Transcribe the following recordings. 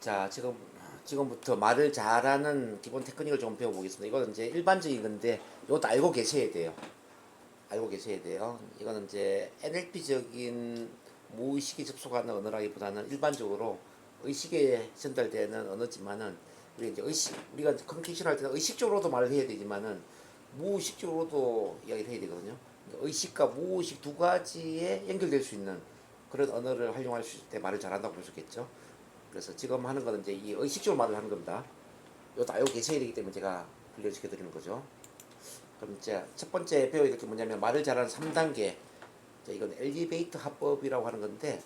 자, 지금부터 말을 잘하는 기본 테크닉을 좀 배워보겠습니다. 이거는 이제 일반적인 건데, 이것도 알고 계셔야 돼요. 알고 계셔야 돼요. 이거는 이제 NLP적인 무의식에 접속하는 언어라기보다는 일반적으로 의식에 전달되는 언어지만은, 우리가 커뮤니케이션 할 때는 의식적으로도 말을 해야 되지만은 무의식적으로도 이야기를 해야 되거든요. 그러니까 의식과 무의식 두 가지에 연결될 수 있는 그런 언어를 활용할 수 있을 때 말을 잘한다고 볼 수 있겠죠. 그래서 지금 하는 거는 이제 이 의식적으로 말을 하는 겁니다. 이것도 알고 계셔야 되기 때문에 제가 훈련시켜 드리는 거죠. 그럼 이제 첫 번째 배워야 될 게 뭐냐면 말을 잘하는 3단계. 이건 엘리베이터 합법이라고 하는 건데,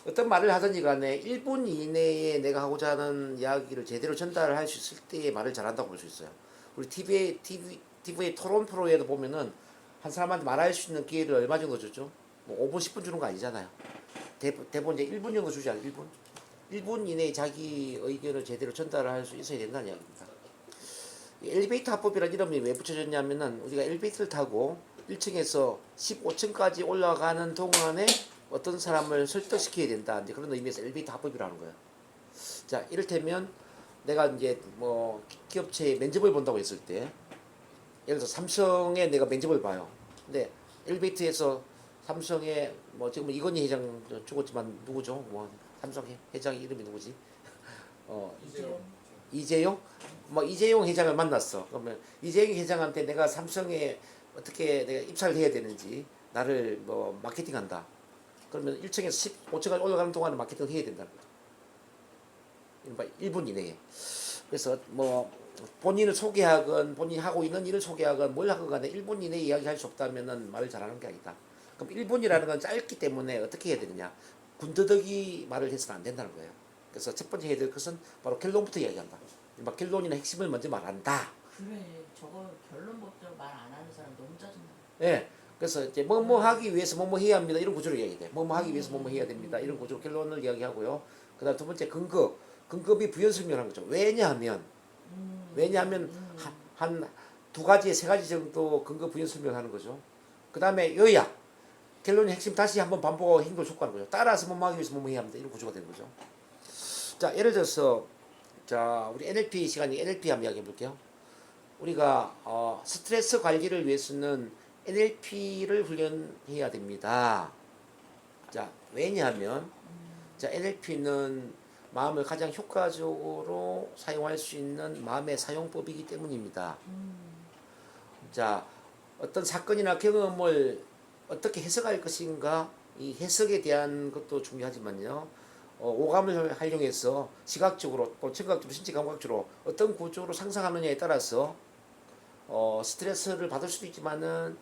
어떤 말을 하든지 간에 1분 이내에 내가 하고자 하는 이야기를 제대로 전달을 할 수 있을 때 말을 잘한다고 볼 수 있어요. 우리 TV의 토론 프로에도 보면은 한 사람한테 말할 수 있는 기회를 얼마 정도 줬죠? 뭐 5분, 10분 주는 거 아니잖아요. 대부분 이제 1분 정도 주지 않아요? 1분? 1분 이내에 자기 의견을 제대로 전달할 수 있어야 된다는 이야기입니다. 엘리베이터 합법이라는 이름이 왜 붙여졌냐면은, 우리가 엘리베이터를 타고 1층에서 15층까지 올라가는 동안에 어떤 사람을 설득시켜야 된다, 이제 그런 의미에서 엘리베이터 합법이라는 거예요. 자, 이를테면 내가 이제 뭐 기업체에 면접을 본다고 했을 때, 예를 들어 삼성에 내가 면접을 봐요. 근데 엘리베이터에서 삼성의 뭐 지금 이건희 회장 죽었지만 누구죠? 뭐 삼성 회장 이름이 누구지? 이재용? 뭐 이재용 회장을 만났어. 그러면 이재용 회장한테 내가 삼성에 어떻게 내가 입사를 해야 되는지, 나를 뭐 마케팅한다. 그러면 1층에서 15층까지 올라가는 동안에 마케팅을 해야 된다는 거죠. 1분 이내에. 그래서 뭐 본인을 소개하건 본인이 하고 있는 일을 소개하건 뭘 하건 간에 1분 이내에 이야기할 수 없다면은 말을 잘하는 게 아니다. 그럼 1분이라는 건 짧기 때문에 어떻게 해야 되느냐? 군더더기 말을 해서는 안 된다는 거예요. 그래서 첫 번째 해야 될 것은 바로 결론부터 이야기한다. 막 결론이나 핵심을 먼저 말한다. 그래, 저거 결론부터 말 안 하는 사람 너무 짜증나. 예. 그래서 이제 뭐뭐 하기 위해서 뭐뭐 해야 합니다. 이런 구조로 이야기돼. 뭐뭐 하기 위해서 뭐뭐 해야 됩니다. 이런 구조로 결론을 이야기하고요. 그다음 두 번째 근거. 근거비 부연 설명하는 거죠. 왜냐하면 한 두 가지, 세 가지 정도 근거 부연 설명하는 거죠. 그다음에 요약. 결론의 핵심 다시 한번 반복하고 행동을 촉구하는 거죠. 따라서 뭐뭐 하기 위해서 뭐뭐 해야 합니다. 이런 구조가 되는 거죠. 자, 예를 들어서 자, 우리 NLP 시간이 NLP 한번 이야기해 볼게요. 우리가 스트레스 관리를 위해서는 NLP를 훈련해야 됩니다. 자, 왜냐하면 자, NLP는 마음을 가장 효과적으로 사용할 수 있는 마음의 사용법이기 때문입니다. 자, 어떤 사건이나 경험을 어떻게 해석할 것인가, 이 해석에 대한 것도 중요하지만요. 오감을 활용해서 시각적으로 또 청각적으로 신체 감각적으로 어떤 구조로 상상하느냐에 따라서 스트레스를 받을 수도 있지만은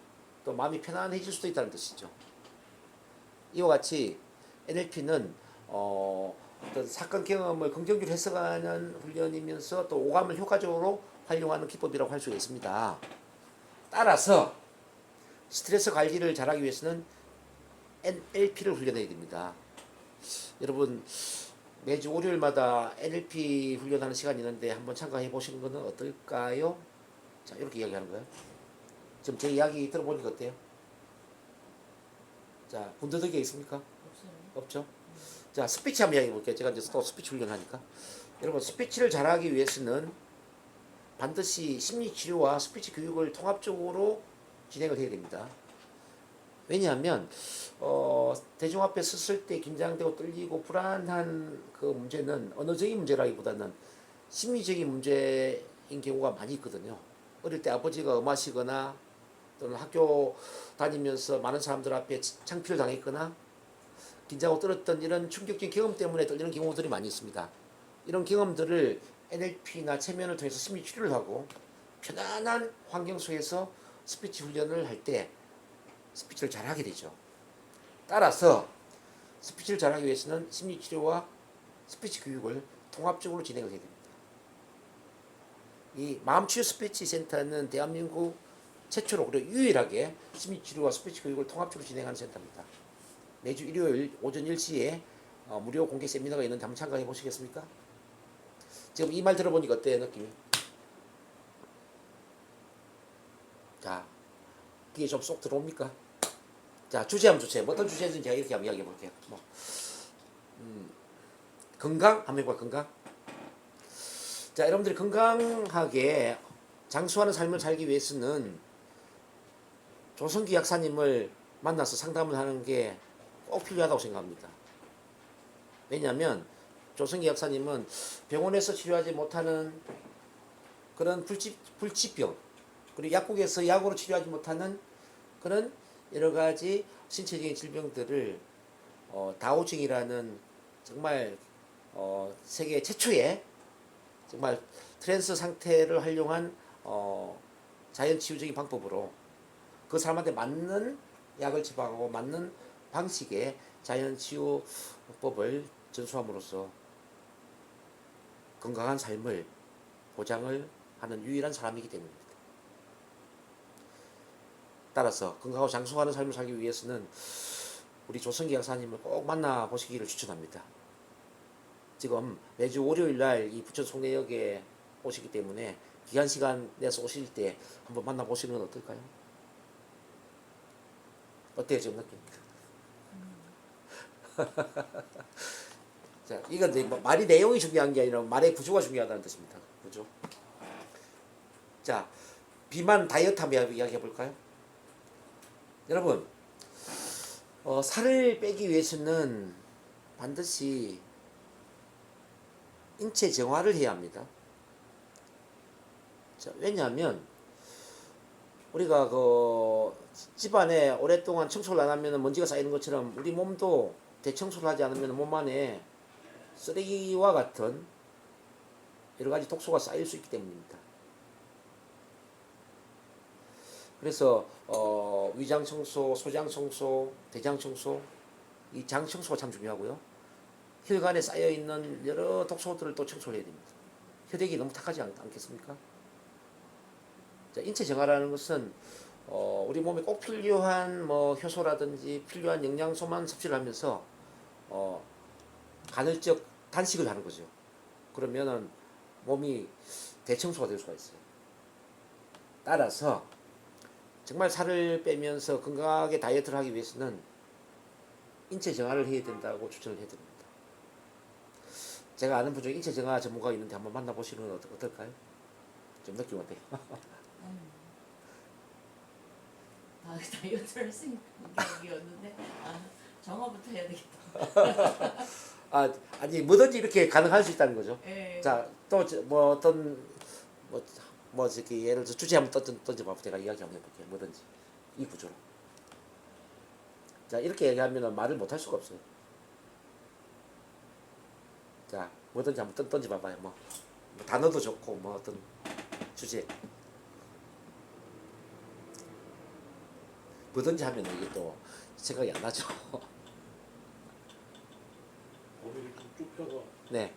또 마음이 편안해질 수도 있다는 뜻이죠. 이와 같이 NLP는 어떤 사건 경험을 긍정적으로 해석하는 훈련이면서 또 오감을 효과적으로 활용하는 기법이라고 할 수가 있습니다. 따라서 스트레스 관리를 잘하기 위해서는 NLP를 훈련해야 됩니다. 여러분, 매주 월요일마다 NLP 훈련하는 시간이 있는데 한번 참가해 보시는 것은 어떨까요? 자, 이렇게 이야기하는 거예요. 지금 제 이야기 들어보니까 어때요? 자, 군더더기가 있습니까? 없어요. 없죠? 자, 스피치 한번 이야기해 볼게요. 제가 이제 또 스피치 훈련하니까. 여러분, 스피치를 잘하기 위해서는 반드시 심리치료와 스피치 교육을 통합적으로 진행을 해야 됩니다. 왜냐하면 대중 앞에 섰을 때 긴장되고 떨리고 불안한 그 문제는 언어적인 문제라기보다는 심리적인 문제인 경우가 많이 있거든요. 어릴 때 아버지가 엄하시거나 또는 학교 다니면서 많은 사람들 앞에 창피를 당했거나 긴장하고 떨었던 이런 충격적인 경험 때문에 떨리는 경우들이 많이 있습니다. 이런 경험들을 NLP나 체면을 통해서 심리 치료를 하고 편안한 환경 속에서 스피치 훈련을 할 때 스피치를 잘하게 되죠. 따라서 스피치를 잘하기 위해서는 심리치료와 스피치 교육을 통합적으로 진행을 해야 됩니다. 이 마음치유 스피치 센터는 대한민국 최초로 그리고 유일하게 심리치료와 스피치 교육을 통합적으로 진행하는 센터입니다. 매주 일요일 오전 10시에 무료 공개 세미나가 있는데 한번 참가해 보시겠습니까? 지금 이 말 들어보니까 어때요, 느낌이? 자, 귀에 좀 쏙 들어옵니까? 자, 주제 한번 주세요. 어떤 주제인지 제가 이렇게 한번 이야기해 볼게요. 건강? 한번 해볼까요? 건강? 자, 여러분들이 건강하게 장수하는 삶을 살기 위해서는 조성기 약사님을 만나서 상담을 하는 게 꼭 필요하다고 생각합니다. 왜냐하면 조성기 약사님은 병원에서 치료하지 못하는 그런 불치병, 그리고 약국에서 약으로 치료하지 못하는 그런 여러 가지 신체적인 질병들을 다오증이라는 정말 세계 최초의 정말 트랜스 상태를 활용한 자연 치유적인 방법으로 그 사람한테 맞는 약을 처방하고 맞는 방식의 자연 치유법을 전수함으로써 건강한 삶을 보장을 하는 유일한 사람이기 때문입니다. 따라서 건강하고 장수하는 삶을 살기 위해서는 우리 조성기 약사님을 꼭 만나보시기를 추천합니다. 지금 매주 월요일날 이 부천 송내역에 오시기 때문에 기한 시간 내서 오실 때 한번 만나보시는 건 어떨까요? 어때요 지금 느낌? 자, 이건 이제 말이 내용이 중요한 게 아니라 말의 구조가 중요하다는 뜻입니다. 구조. 자, 비만 다이어트 한번 이야기해 볼까요? 여러분, 살을 빼기 위해서는 반드시 인체 정화를 해야 합니다. 자, 왜냐하면 우리가 그 집안에 오랫동안 청소를 안 하면 먼지가 쌓이는 것처럼 우리 몸도 대청소를 하지 않으면 몸 안에 쓰레기와 같은 여러 가지 독소가 쌓일 수 있기 때문입니다. 그래서 위장 청소, 소장 청소, 대장 청소, 이 장 청소가 참 중요하고요. 혈관에 쌓여 있는 여러 독소들을 또 청소를 해야 됩니다. 혈액이 너무 탁하지 않겠습니까? 자, 인체 정화라는 것은 우리 몸에 꼭 필요한 뭐 효소라든지 필요한 영양소만 섭취를 하면서 간헐적 단식을 하는 거죠. 그러면은 몸이 대청소가 될 수가 있어요. 따라서 정말 살을 빼면서 건강하게 다이어트를 하기 위해서는 인체 정화를 해야 된다고 추천을 해드립니다. 제가 아는 분 중에 인체 정화 전문가가 있는데 한번 만나보시는 건 어떨까요? 좀 느낌 어때요? 다이어트를 할 생각이었는데 정화부터 해야 되겠다. 아니 뭐든지 이렇게 가능할 수 있다는 거죠. 예. 자, 또 뭐 어떤 뭐 저기 예를 들어 주제 한번 던져봐. 제가 이야기 한번 해볼게요. 뭐든지 이 구조로. 자, 이렇게 얘기하면 말을 못 할 수가 없어요. 자, 뭐든지 한번 던져봐봐요. 뭐 단어도 좋고 뭐 어떤 주제. 뭐든지 하면 이게 또 생각이 안 나죠. 머리를 좀 좁혀서 네.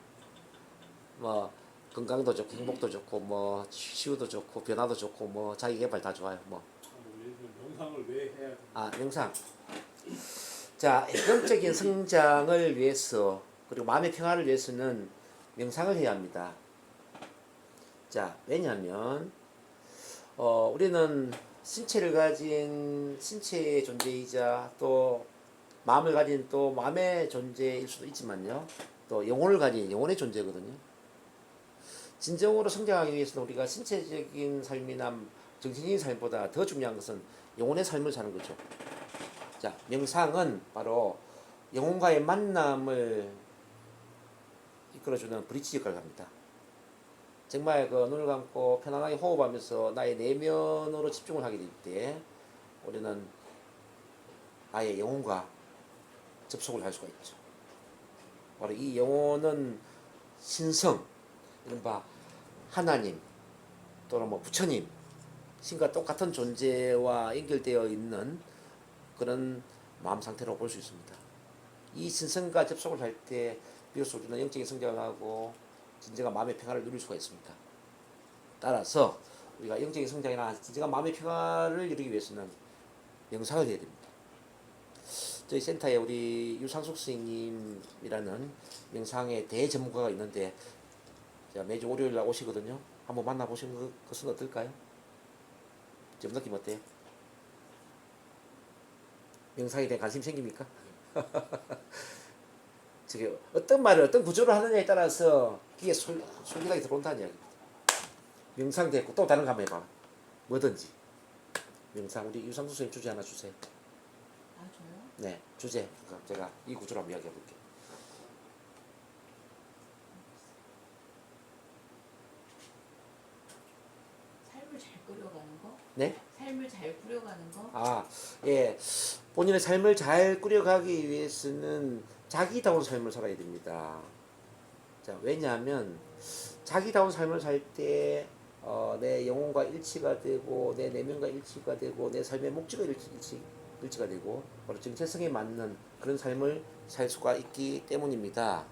뭐 건강도 좋고 행복도 좋고 뭐 치유도 좋고 변화도 좋고 뭐 자기 개발 다 좋아요. 뭐 예를 들면 명상을 왜 해야 되나? 명상. 자, 영적인 성장을 위해서 그리고 마음의 평화를 위해서는 명상을 해야 합니다. 자, 왜냐하면 우리는 신체를 가진 신체의 존재이자 또 마음을 가진 또 마음의 존재일 수도 있지만요. 또 영혼을 가진 영혼의 존재거든요. 진정으로 성장하기 위해서는 우리가 신체적인 삶이나 정신적인 삶보다 더 중요한 것은 영혼의 삶을 사는 거죠. 자, 명상은 바로 영혼과의 만남을 이끌어주는 브릿지 역할을 합니다. 정말 그 눈을 감고 편안하게 호흡하면서 나의 내면으로 집중을 하게 될 때 우리는 나의 영혼과 접속을 할 수가 있죠. 바로 이 영혼은 신성, 이른바 하나님 또는 뭐 부처님, 신과 똑같은 존재와 연결되어 있는 그런 마음 상태로 볼 수 있습니다. 이 신성과 접속을 할 때 비로소 우리는 영적인 성장을 하고 진정한 마음의 평화를 누릴 수가 있습니다. 따라서 우리가 영적인 성장이나 진정한 마음의 평화를 이루기 위해서는 명상을 해야 됩니다. 저희 센터에 우리 유상숙 선생님이라는 명상의 대전문가가 있는데 매주 월요일 날 오시거든요. 한번 만나보시는 것은 어떨까요? 좀 느낌 어때요? 명상에 대한 관심 생깁니까? 저게 어떤 말을 어떤 구조를 하느냐에 따라서 귀에 솔깃하게 들어온다는 이야기입니다. 명상 됐고 또 다른 거 한번 해봐. 뭐든지. 명상 우리 유상수 선생님 주제 하나 주세요. 아 저요? 네, 주제. 제가 이 구조로 한번 이야기해 볼게요. 삶을 잘 꾸려가는 거? 네? 삶을 잘 꾸려가는 거? 아, 예. 본인의 삶을 잘 꾸려가기 위해서는 자기다운 삶을 살아야 됩니다. 자, 왜냐하면 자기다운 삶을 살 때 내 영혼과 일치가 되고 내 내면과 일치가 되고 내 삶의 목적과 일치가 되고 바로 정체성에 맞는 그런 삶을 살 수가 있기 때문입니다.